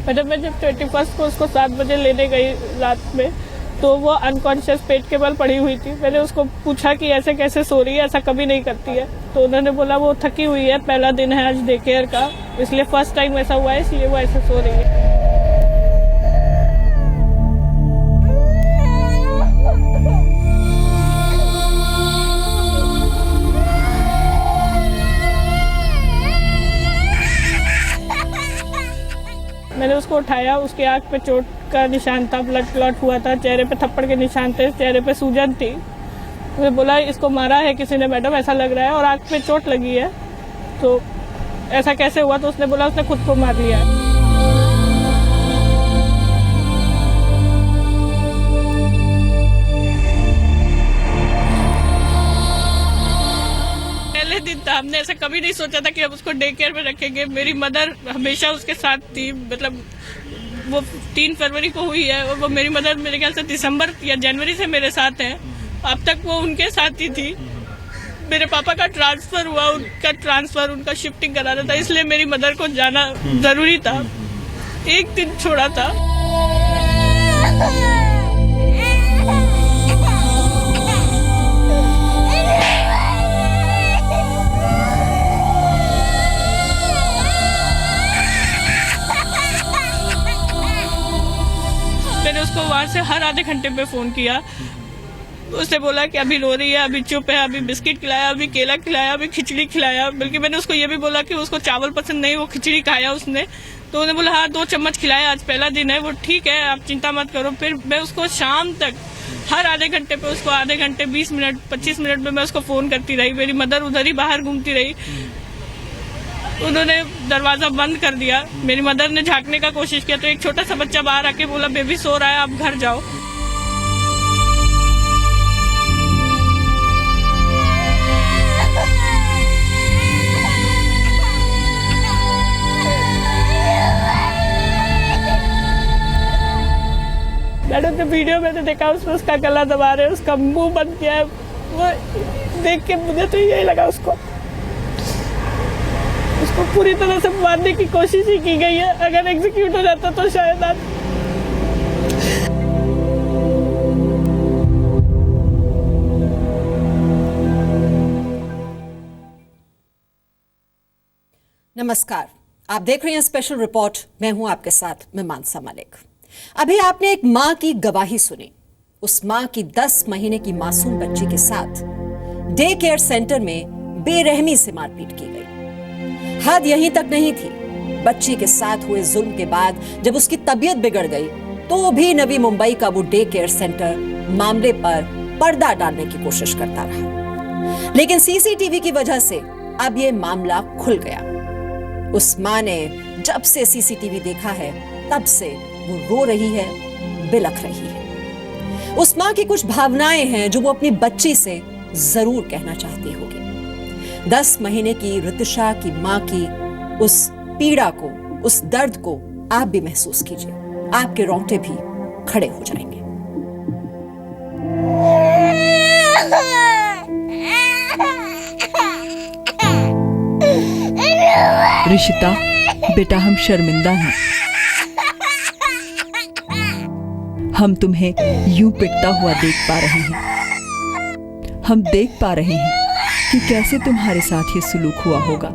Madam मैं जब 21 को उसको 7 बजे लेने गई रात में, तो वो अनकॉन्शियस पेट के बल पड़ी हुई थी। मैंने उसको पूछा कि ऐसे कैसे सो रही है, ऐसा कभी नहीं करती है। तो उन्होंने बोला वो थकी हुई है, पहला दिन है आज डे केयर का, इसलिए फर्स्ट टाइम ऐसा हुआ है, इसलिए वो ऐसे सो रही है। मैंने उसको उठाया, उसके आँख पे चोट का निशान था, ब्लड क्लॉट हुआ था, चेहरे पे थप्पड़ के निशान थे, चेहरे पे सूजन थी। मुझे बोला इसको मारा है किसी ने मैडम, ऐसा लग रहा है, और आँख पे चोट लगी है, तो ऐसा कैसे हुआ? तो उसने बोला उसने खुद को मार लिया। पहले दिन था, हमने ऐसा कभी नहीं सोचा था कि हम उसको डे केयर में रखेंगे। मेरी मदर हमेशा उसके साथ थी, मतलब वो 3 फरवरी को हुई है और वो मेरी मदर मेरे ख्याल से दिसंबर या जनवरी से मेरे साथ है, अब तक वो उनके साथ ही थी। मेरे पापा का ट्रांसफर हुआ, उनका शिफ्टिंग कराना था, इसलिए मेरी मदर को जाना जरूरी था। एक दिन छोड़ा था। मैंने उसको वहां से हर आधे घंटे पे फोन किया। उसने बोला कि अभी रो रही है, अभी चुप है, अभी बिस्किट खिलाया, अभी केला खिलाया, अभी खिचड़ी खिलाया। बल्कि मैंने उसको ये भी बोला कि उसको चावल पसंद नहीं, वो खिचड़ी खाया उसने। तो उन्होंने बोला हाँ 2 चम्मच खिलाया, आज पहला दिन है, वो ठीक है, आप चिंता मत करो। फिर मैं उसको शाम तक हर आधे घंटे पे उसको आधे घंटे 20 मिनट 25 मिनट में मैं उसको फोन करती रही। मेरी मदर उधर ही बाहर घूमती रही। उन्होंने दरवाजा बंद कर दिया। मेरी मदर ने झांकने का कोशिश किया तो एक छोटा सा बच्चा बाहर आके बोला बेबी सो रहा है, आप घर जाओ। मैंने तो वीडियो में तो देखा उसमें उसका गला दबा रहे, उसका मुंह बंद किया है। वो देख के मुझे तो यही लगा उसको पूरी तरह से मारने की कोशिश ही की गई है। अगर एग्जीक्यूट हो जाता तो शायद आज। नमस्कार, आप देख रहे हैं स्पेशल रिपोर्ट। मैं हूं आपके साथ, मैं मानसा मलिक। अभी आपने एक मां की गवाही सुनी। उस मां की 10 महीने की मासूम बच्ची के साथ डे केयर सेंटर में बेरहमी से मारपीट की गई। हद यहीं तक नहीं थी, बच्ची के साथ हुए जुल्म के बाद जब उसकी तबीयत बिगड़ गई तो भी नवी मुंबई का वो डे केयर सेंटर मामले पर पर्दा डालने की कोशिश करता रहा। लेकिन सीसीटीवी की वजह से अब ये मामला खुल गया। उस मां ने जब से सीसीटीवी देखा है तब से वो रो रही है, बिलख रही है। उस मां की कुछ भावनाएं हैं जो वो अपनी बच्ची से जरूर कहना चाहती होगी। 10 महीने की ऋतिशा की मां की उस पीड़ा को, उस दर्द को आप भी महसूस कीजिए, आपके रोंगटे भी खड़े हो जाएंगे। ऋषिता, बेटा हम शर्मिंदा हैं। हम तुम्हें यूं पिटता हुआ देख पा रहे हैं। हम देख पा रहे हैं कि कैसे तुम्हारे साथ ये सुलूक हुआ होगा।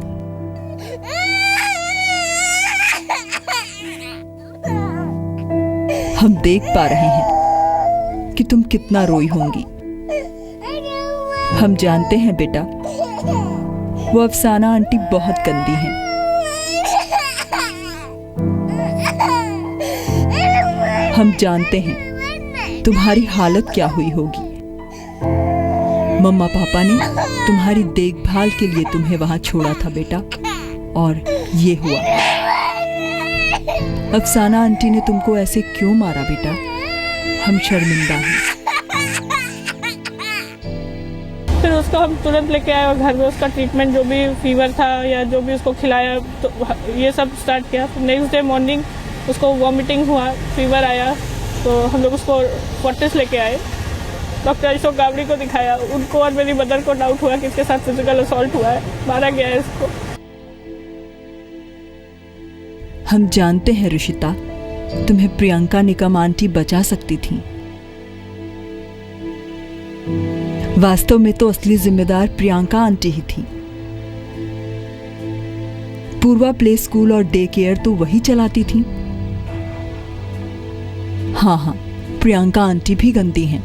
हम देख पा रहे हैं कि तुम कितना रोई होंगी। हम जानते हैं बेटा, वो अफसाना आंटी बहुत गंदी हैं। हम जानते हैं तुम्हारी हालत क्या हुई होगी। मम्मा पापा ने तुम्हारी देखभाल के लिए तुम्हें वहां छोड़ा था बेटा, और ये हुआ। अफसाना आंटी ने तुमको ऐसे क्यों मारा बेटा? हम शर्मिंदा हैं। फिर उसको हम तुरंत लेके आए और घर में उसका ट्रीटमेंट, जो भी फीवर था या जो भी उसको खिलाया, तो ये सब स्टार्ट किया। नेक्स्ट डे मॉर्निंग उसको वॉमिटिंग हुआ, फीवर आया, तो हम लोग उसको फोर्टिस लेके आए। डॉक्टर अशोक गावड़ी को दिखाया। उनको और मेरी मदर को डाउट हुआ कि इसके साथ फिजिकल असॉल्ट हुआ है, मारा गया है इसको। हम जानते हैं ऋषिता, तुम्हें प्रियंका निकम आंटी बचा सकती थी। वास्तव में तो असली जिम्मेदार प्रियंका आंटी ही थी। पूर्वा प्ले स्कूल और डे केयर तो वही चलाती थी। हाँ, प्रियंका आंटी भी गंदी हैं।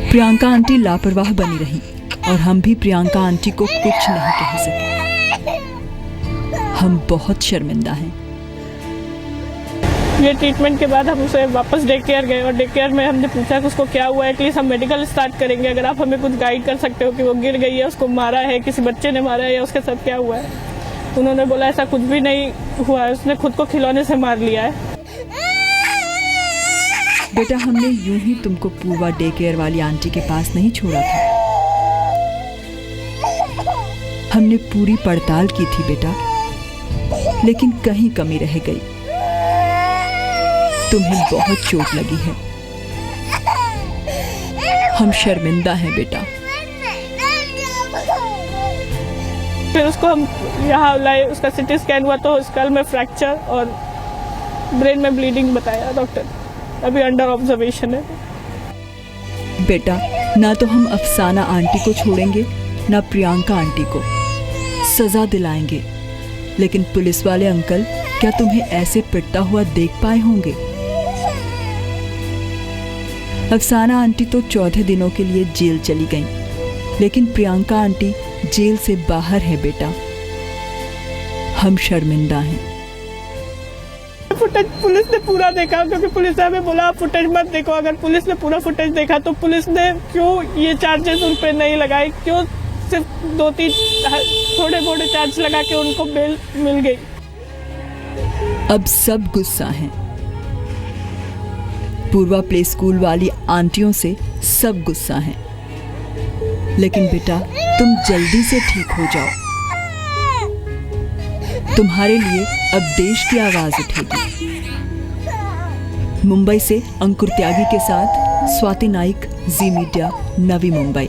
प्रियंका आंटी लापरवाह बनी रही और हम भी प्रियंका आंटी को कुछ नहीं कह सके। हम बहुत शर्मिंदा हैं। ये ट्रीटमेंट के बाद हम उसे वापस डे केयर गए और डे केयर में हमने पूछा कि उसको क्या हुआ है, एटलीस्ट हम मेडिकल स्टार्ट करेंगे, अगर आप हमें कुछ गाइड कर सकते हो कि वो गिर गई है, उसको मारा है, किसी बच्चे ने मारा है या उसके साथ क्या हुआ है। उन्होंने बोला ऐसा कुछ भी नहीं हुआ है, उसने खुद को खिलौने से मार लिया है। बेटा, हमने यूं ही तुमको पूर्वा डे केयर वाली आंटी के पास नहीं छोड़ा था। हमने पूरी पड़ताल की थी बेटा, लेकिन कहीं कमी रह गई। तुम्हें बहुत चोट लगी है। हम शर्मिंदा हैं बेटा। फिर उसको हम यहाँ लाए, उसका सिटी स्कैन हुआ तो स्कल में फ्रैक्चर और ब्रेन में ब्लीडिंग बताया डॉक्टर। अभी अंडर ऑब्जर्वेशन है। बेटा, ना तो हम अफसाना आंटी को छोड़ेंगे ना प्रियंका आंटी को। सजा दिलाएंगे, लेकिन पुलिस वाले अंकल क्या तुम्हें ऐसे पिटता हुआ देख पाए होंगे? अफसाना आंटी तो 14 दिनों के लिए जेल चली गईं, लेकिन प्रियंका आंटी जेल से बाहर है बेटा। हम शर्मिंदा हैं। फुटेज पुलिस ने पूरा देखा, क्योंकि पुलिस ने हमें बोला आप फुटेज मत देखो। अगर पुलिस ने पूरा फुटेज देखा तो पुलिस ने क्यों ये चार्जेस उन पे नहीं लगाए, क्यों सिर्फ 2-3 थोड़े मोटे चार्ज लगा के उनको बेल मिल गई। अब सब गुस्सा हैं। पूर्वा प्ले स्कूल वाली आंटियों से सब गुस्सा हैं। लेकिन बेटा, तुम जल्दी से ठीक हो जाओ। तुम्हारे लिए अब देश की आवाज उठेगी। मुंबई से अंकुर त्यागी के साथ स्वाति नाइक, जी मीडिया, नवी मुंबई।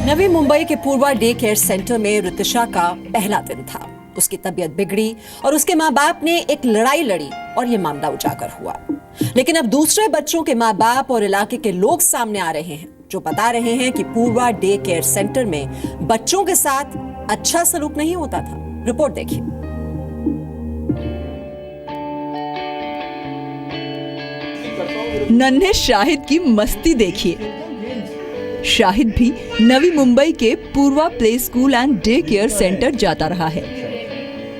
नवी मुंबई के पूर्वा डे केयर सेंटर में ऋतिशा का पहला दिन था। उसकी तबीयत बिगड़ी और उसके माँ बाप ने एक लड़ाई लड़ी और ये मामला उजागर हुआ। लेकिन अब दूसरे बच्चों के माँ बाप और इलाके के लोग सामने आ रहे हैं, जो बता रहे हैं कि पूर्वा डे केयर सेंटर में बच्चों के साथ अच्छा सलूक नहीं होता था। रिपोर्ट देखिए। नन्हे शाहिद की मस्ती देखिए। शाहिद भी नवी मुंबई के Purva play school and day care centre जाता रहा है।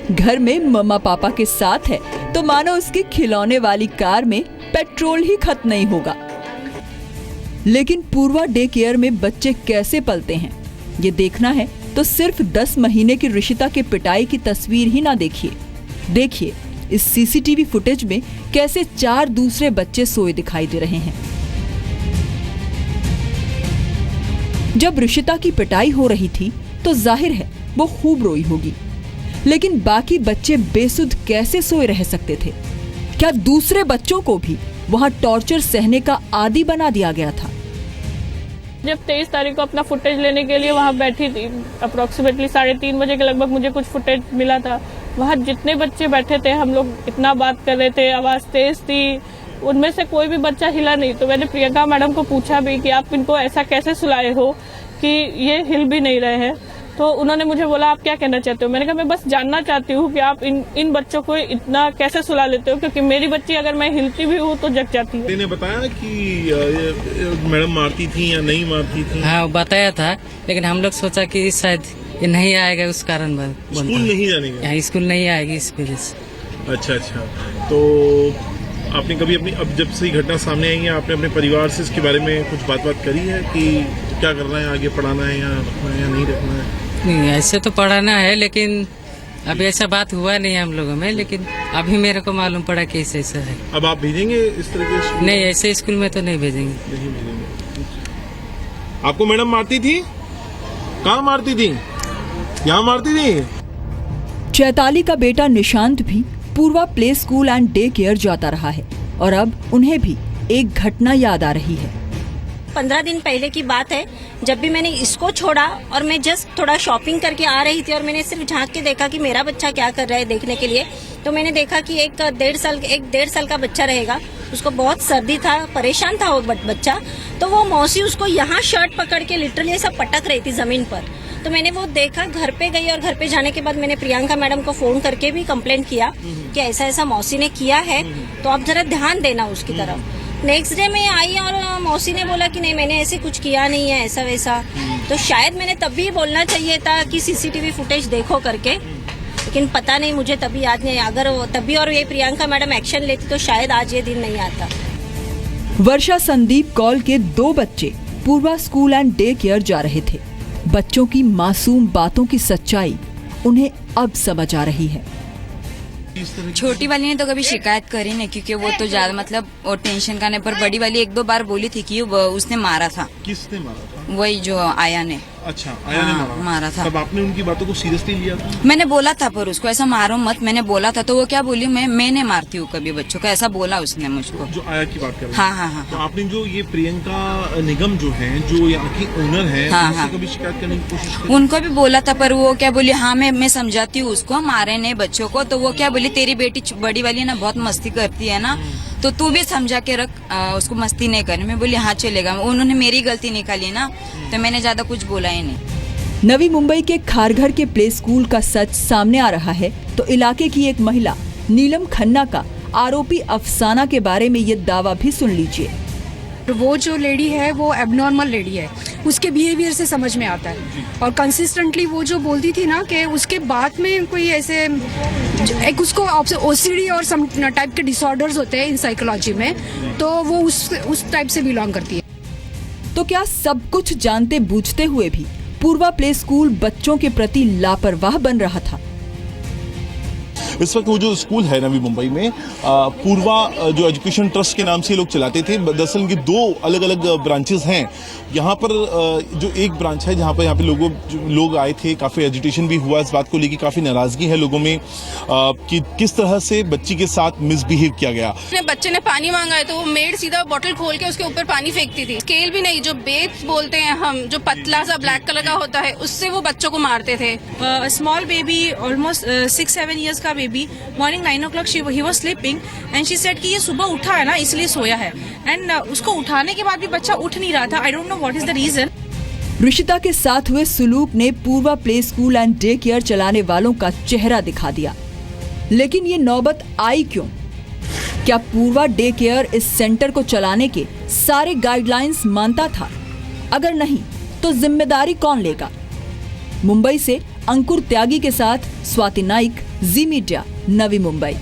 घर में मम्मा पापा के साथ है तो मानो उसकी खिलौने वाली कार में पेट्रोल ही खत्म नहीं होगा। लेकिन पूर्वा डे केयर में बच्चे कैसे पलते हैं, ये देखना है तो सिर्फ 10 महीने की ऋषिता के पिटाई की तस्वीर ही ना देखिए इस सीसीटीवी फुटेज में कैसे 4 दूसरे बच्चे सोए दिखाई दे रहे हैं। जब ऋषिता की पिटाई हो रही थी तो जाहिर है वो खूब रोई होगी, लेकिन बाकी बच्चे बेसुध कैसे सोए रह सकते थे? क्या दूसरे बच्चों को भी वहां टॉर्चर सहने का आदी बना दिया गया था? जब 23 तारीख को अपना फुटेज लेने के लिए वहां बैठी थी, अप्रोक्सीमेटली 3:30 बजे के लगभग मुझे कुछ फुटेज मिला था। वहां जितने बच्चे बैठे थे, हम लोग इतना बात कर रहे थे, आवाज तेज थी, उनमें से कोई भी बच्चा हिला नहीं। तो मैंने प्रियंका मैडम को पूछा भी कि आप इनको ऐसा कैसे सुलाए हो कि ये हिल भी नहीं रहे हैं। तो उन्होंने मुझे बोला आप क्या कहना चाहते हो? मैंने कहा मैं बस जानना चाहती हूँ कि आप इन बच्चों को इतना कैसे सुला लेते हो, क्योंकि मेरी बच्ची अगर मैं हिलती भी हूँ तो जग जाती है। ने बताया कि मैडम मारती थी या नहीं मारती थी? हाँ, बताया था, लेकिन हम लोग सोचा कि शायद ये नहीं आएगा, उस कारण स्कूल नहीं जाने का। यहाँ स्कूल नहीं आएगी इस वजह से। अच्छा, तो आपने कभी अपनी, अब जब से घटना सामने आई है, आपने अपने परिवार से इसके बारे में कुछ बात करी है कि क्या करना है, आगे पढ़ाना है या रखना है या नहीं रखना है? नहीं, ऐसे तो पढ़ाना है, लेकिन अभी ऐसा बात हुआ नहीं हम लोगों में, लेकिन अभी मेरे को मालूम पड़ा कि ऐसा है। अब आप भेजेंगे इस तरह के? नहीं, ऐसे स्कूल में तो नहीं भेजेंगे। नहीं भेजेंगे। आपको मैडम मारती थी? कहाँ मारती थी? यहाँ मारती थी? चैताली का बेटा निशांत भी Purva play school and day care जाता रहा है और अब उन्हें भी एक घटना याद आ रही है। 15 दिन पहले की बात है, जब भी मैंने इसको छोड़ा और मैं जस्ट थोड़ा शॉपिंग करके आ रही थी और मैंने सिर्फ झांक के देखा कि मेरा बच्चा क्या कर रहा है देखने के लिए, तो मैंने देखा कि एक डेढ़ साल का बच्चा रहेगा, उसको बहुत सर्दी था, परेशान था वो बच्चा। तो वो मौसी उसको यहाँ शर्ट पकड़ के लिटरली ऐसा पटक रही थी जमीन पर। तो मैंने वो देखा, घर पे गई और घर पे जाने के बाद मैंने प्रियंका मैडम को फोन करके भी कंप्लेंट किया कि ऐसा ऐसा मौसी ने किया है, तो आप जरा ध्यान देना उसकी तरफ। नेक्स्ट डे मैं आई और मौसी ने बोला कि नहीं मैंने ऐसे कुछ किया नहीं है ऐसा वैसा। तो शायद मैंने तभी बोलना चाहिए था कि सीसीटीवी फुटेज देखो करके, लेकिन पता नहीं, मुझे तभी याद नहीं। अगर तभी और ये प्रियंका मैडम एक्शन लेती तो शायद आज ये दिन नहीं आता। वर्षा संदीप कौल के 2 बच्चे पूर्वा स्कूल एंड डे केयर जा रहे थे। बच्चों की मासूम बातों की सच्चाई उन्हें अब समझ आ रही है। छोटी वाली ने तो कभी शिकायत करी नहीं, क्योंकि वो तो ज्यादा मतलब और टेंशन करने पर, बड़ी वाली 1-2 बार बोली थी कि उसने मारा था। किसने मारा था? वही जो आया ने। अच्छा, आया ने मारा था। तब आपने उनकी बातों को सीरियसली लिया था? मैंने बोला था पर उसको ऐसा मारो मत, मैंने बोला था। तो वो क्या बोली, मैं नहीं मारती हूँ कभी बच्चों को, ऐसा बोला उसने मुझको। जो आया की बात कर रहे हैं? हाँ। तो आपने जो ये प्रियंका निगम जो है, जो यहाँ की ओनर है, हाँ। कभी शिकायत करने की कोशिश की? उनको भी बोला था पर वो क्या बोली, हाँ मैं समझाती हूँ उसको, मारे नहीं बच्चों को। तो वो क्या बोली, तेरी बेटी बड़ी वाली ना बहुत मस्ती करती है ना, तो तू भी समझा के रख, उसको मस्ती नहीं करनी। मैं बोली हाँ चलेगा। उन्होंने मेरी गलती निकाली ना, तो मैंने ज्यादा कुछ बोला ही नहीं। नवी मुंबई के खारघर के प्ले स्कूल का सच सामने आ रहा है तो इलाके की एक महिला नीलम खन्ना का आरोपी अफसाना के बारे में ये दावा भी सुन लीजिए। वो जो लेडी है वो एबनॉर्मल लेडी है, उसके बिहेवियर से समझ में आता है। और कंसिस्टेंटली वो जो बोलती थी ना कि उसके बाद में कोई ऐसे एक उसको ओसीडी और सम टाइप के डिसऑर्डर्स होते हैं इन साइकोलॉजी में, तो वो उस टाइप से बिलोंग करती है। तो क्या सब कुछ जानते बूझते हुए भी पूर्वा प्ले स्कूल बच्चों के प्रति लापरवाह बन रहा था? इस वक्त वो जो स्कूल है नवी मुंबई में, पूर्वा जो एजुकेशन ट्रस्ट के नाम से लोग चलाते थे। दरअसल इनकी 2 अलग अलग ब्रांचेस हैं। यहाँ पर जो एक ब्रांच है जहाँ पे लोग आए थे, काफ़ी एजिटेशन भी हुआ इस बात को लेकर, काफ़ी नाराजगी है लोगों में कि किस तरह से बच्ची के साथ मिसबिहेव किया गया। बच्चे ने पानी मांगा है तो वो मेड सीधा बोतल खोल के उसके ऊपर पानी फेंकती थी। स्केल भी नहीं, जो बेट बोलते हैं हम, जो पतला सा ब्लैक कलर का होता है, उससे वो बच्चों को मारते थे। स्मॉल बेबी ऑलमोस्ट 6-7 years का baby, morning 9 o'clock he was sleeping and she said कि ये सुबह उठा है ना इसलिए सोया है, एंड उसको उठाने के बाद भी बच्चा उठ नहीं रहा था। I don't know what is the reason. Rishita के साथ हुए सुलूक ने Purva play school and day care चलाने वालों का चेहरा दिखा दिया। लेकिन ये नौबत आई क्यों? क्या पूर्वा डे केयर इस सेंटर को चलाने के सारे गाइडलाइंस मानता था? अगर नहीं तो जिम्मेदारी कौन लेगा? मुंबई से अंकुर त्यागी के साथ स्वाति नाइक, जी मीडिया, नवी मुंबई।